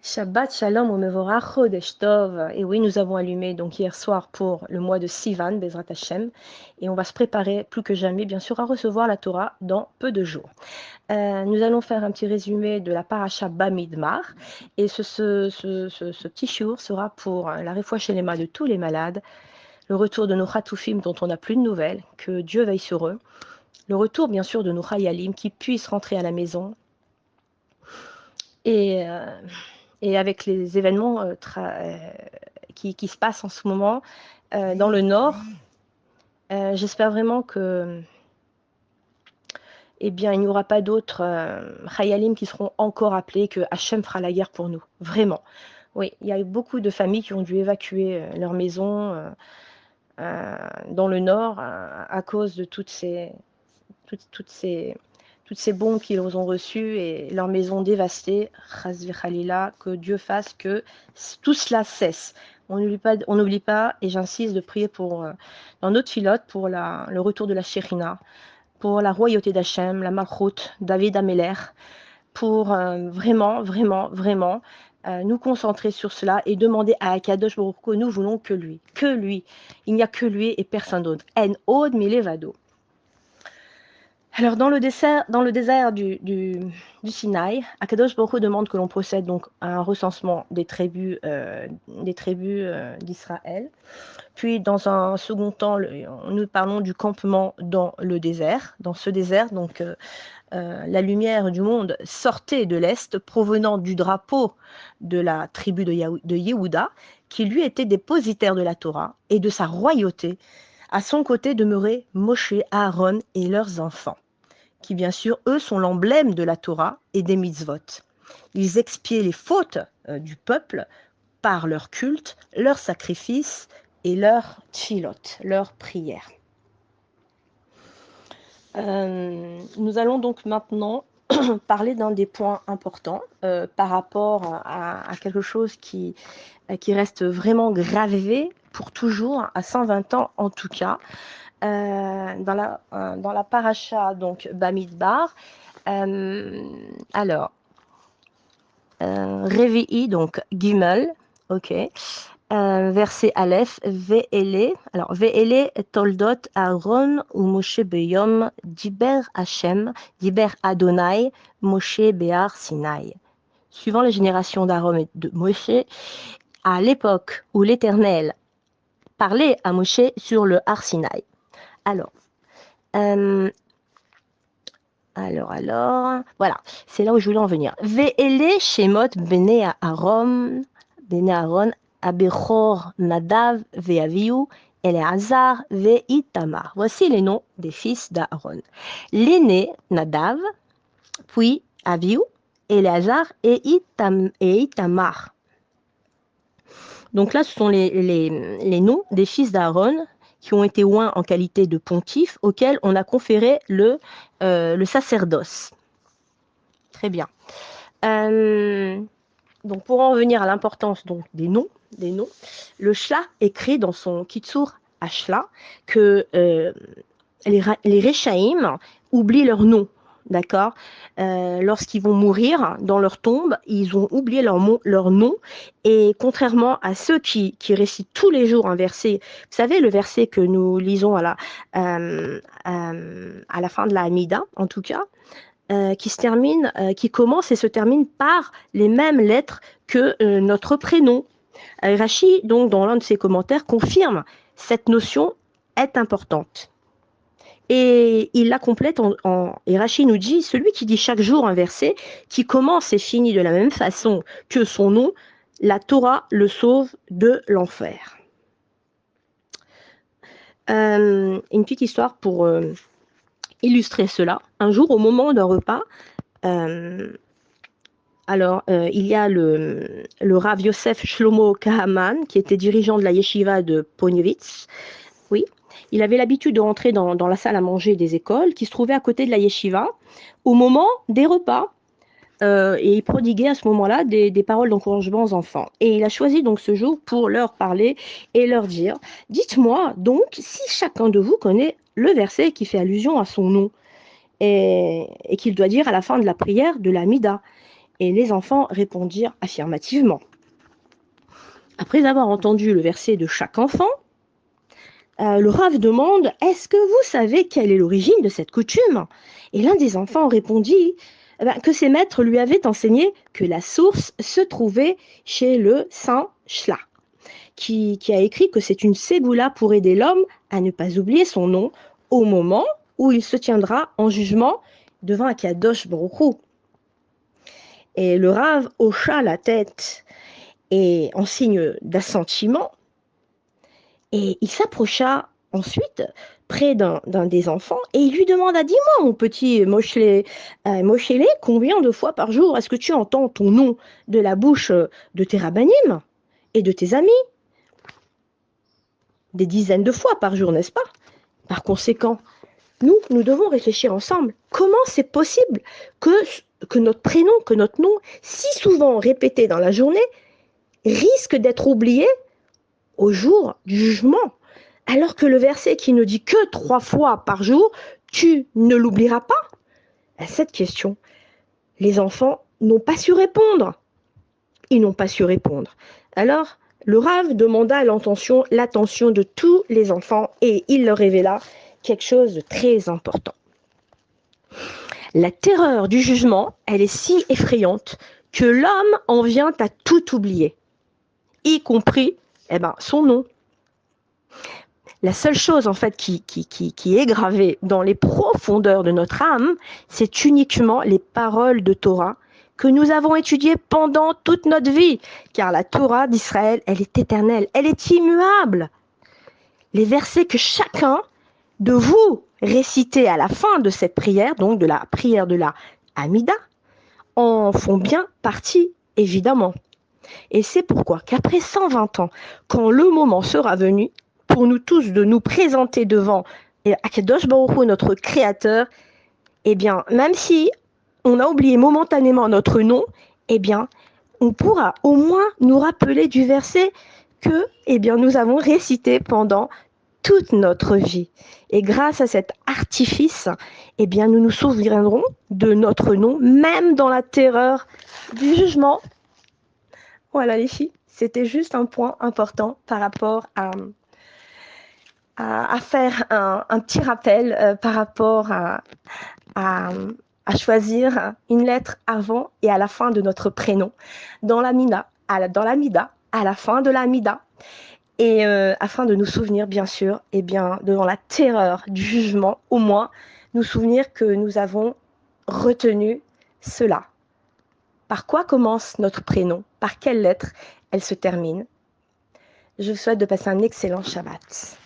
Shabbat Shalom Umevorach Chodesh Tov. Et oui, nous avons allumé donc hier soir pour le mois de Sivan, Bezrat Hashem, et on va se préparer plus que jamais, bien sûr, à recevoir la Torah dans peu de jours. Nous allons faire un petit résumé de la paracha Bamidbar, et ce petit shiur sera pour la réfoua shelema de tous les malades, le retour de nos Chatoufim dont on n'a plus de nouvelles, que Dieu veille sur eux, le retour bien sûr de nos Chayalim qui puissent rentrer à la maison, et avec les événements qui se passent en ce moment dans le Nord, j'espère vraiment que, il n'y aura pas d'autres Chayalim qui seront encore appelés, que Hachem fera la guerre pour nous. Vraiment. Oui, il y a eu beaucoup de familles qui ont dû évacuer leur maison dans le Nord à cause de toutes ces bombes qu'ils ont reçues et leurs maisons dévastées. Chas v'chalila, que Dieu fasse que tout cela cesse. On n'oublie pas, et j'insiste, de prier dans notre filote pour le retour de la Shérina, pour la royauté d'Hachem, la Malchut, David Améler, pour vraiment nous concentrer sur cela et demander à Akadosh Baruch Hu, nous voulons que lui. Il n'y a que lui et personne d'autre. En od milevado. Alors, dans le désert du Sinaï, Akadosh Baruch Hu demande que l'on procède donc à un recensement des tribus d'Israël. Puis, dans un second temps, nous parlons du campement dans le désert. Dans ce désert, donc, la lumière du monde sortait de l'Est, provenant du drapeau de la tribu de Yehuda, qui lui était dépositaire de la Torah et de sa royauté. À son côté demeuraient Moshe, Aaron et leurs enfants, qui bien sûr, eux, sont l'emblème de la Torah et des mitzvot. Ils expiaient les fautes du peuple par leur culte, leur sacrifice et leur tfilot, leur prière. Nous allons donc maintenant parler d'un des points importants par rapport à quelque chose qui reste vraiment gravé pour toujours, à 120 ans en tout cas, dans la paracha donc Bamidbar. Révi'i, donc Gimel, ok. Verset Aleph, Ve'ele, alors Ve'ele toldot Aaron ou Moshe beyom diber Hashem, diber Adonai, Moshe be'ar Sinai. Suivant les générations d'Aaron et de Moshe, à l'époque où l'Éternel parlait à Moshe sur le Har Sinaï. Alors, voilà, c'est là où je voulais en venir. Ve'ele shemot bene Aaron, Abechor, Nadav, Ve'avihu, Eleazar, Ve'itamar. Voici les noms des fils d'Aaron. L'aîné, Nadav, puis Avihu, Eleazar et Itamar. Donc là, ce sont les noms des fils d'Aaron qui ont été oints en qualité de pontife, auxquels on a conféré le sacerdoce. Très bien. Donc pour en venir à l'importance donc des noms, le Shla écrit dans son Kitsur Hashla que les Rechaïm oublient leur nom. D'accord, lorsqu'ils vont mourir dans leur tombe, ils ont oublié leur nom, et contrairement à ceux qui récitent tous les jours un verset, vous savez le verset que nous lisons à la fin de la Hamida, en tout cas, qui commence et se termine par les mêmes lettres que notre prénom. Rashi, donc, dans l'un de ses commentaires, confirme cette notion est importante. Et il la complète et Rashi nous dit, celui qui dit chaque jour un verset, qui commence et finit de la même façon que son nom, la Torah le sauve de l'enfer. Une petite histoire pour illustrer cela. Un jour, au moment d'un repas, il y a le Rav Yosef Shlomo Kahaman, qui était dirigeant de la yeshiva de Poniewitz. Oui, il avait l'habitude de rentrer dans la salle à manger des écoles, qui se trouvait à côté de la yeshiva, au moment des repas. Et il prodiguait à ce moment-là des paroles d'encouragement aux enfants. Et il a choisi donc ce jour pour leur parler et leur dire « Dites-moi donc si chacun de vous connaît le verset qui fait allusion à son nom et qu'il doit dire à la fin de la prière de la Mida. » Et les enfants répondirent affirmativement. Après avoir entendu le verset de chaque enfant, le Rav demande: est-ce que vous savez quelle est l'origine de cette coutume? Et l'un des enfants répondit que ses maîtres lui avaient enseigné que la source se trouvait chez le saint Shla, qui a écrit que c'est une ségoula pour aider l'homme à ne pas oublier son nom au moment où il se tiendra en jugement devant Akadosh Baruch Hu. Et le Rav hocha la tête et en signe d'assentiment, et il s'approcha ensuite près d'un des enfants et il lui demanda: dis-moi, mon petit Moshele, combien de fois par jour est-ce que tu entends ton nom de la bouche de tes rabbinim et de tes amis? Des dizaines de fois par jour, n'est-ce pas? Par conséquent, nous devons réfléchir ensemble. Comment c'est possible que notre prénom, que notre nom, si souvent répété dans la journée, risque d'être oublié au jour du jugement, alors que le verset qui ne dit que 3 fois par jour, tu ne l'oublieras pas? À cette question, les enfants n'ont pas su répondre. Ils n'ont pas su répondre. Alors, le Rav demanda l'attention de tous les enfants et il leur révéla quelque chose de très important. La terreur du jugement, elle est si effrayante que l'homme en vient à tout oublier, y compris son nom. La seule chose en fait qui est gravée dans les profondeurs de notre âme, c'est uniquement les paroles de Torah que nous avons étudiées pendant toute notre vie, car la Torah d'Israël, elle est éternelle, elle est immuable. Les versets que chacun de vous récitez à la fin de cette prière, donc de la prière de la Hamida, en font bien partie, évidemment. Et c'est pourquoi qu'après 120 ans, quand le moment sera venu pour nous tous de nous présenter devant Akadosh Baruch Hu, notre Créateur, eh bien, même si on a oublié momentanément notre nom, eh bien, on pourra au moins nous rappeler du verset que, eh bien, nous avons récité pendant toute notre vie. Et grâce à cet artifice, eh bien, nous nous souviendrons de notre nom, même dans la terreur du jugement. Voilà les filles, c'était juste un point important par rapport à faire un petit rappel par rapport à choisir une lettre avant et à la fin de notre prénom dans la Mida, à la fin de la Mida, et afin de nous souvenir bien sûr, et bien devant la terreur du jugement, au moins nous souvenir que nous avons retenu cela. Par quoi commence notre prénom? Par quelle lettre elle se termine? Je vous souhaite de passer un excellent Shabbat.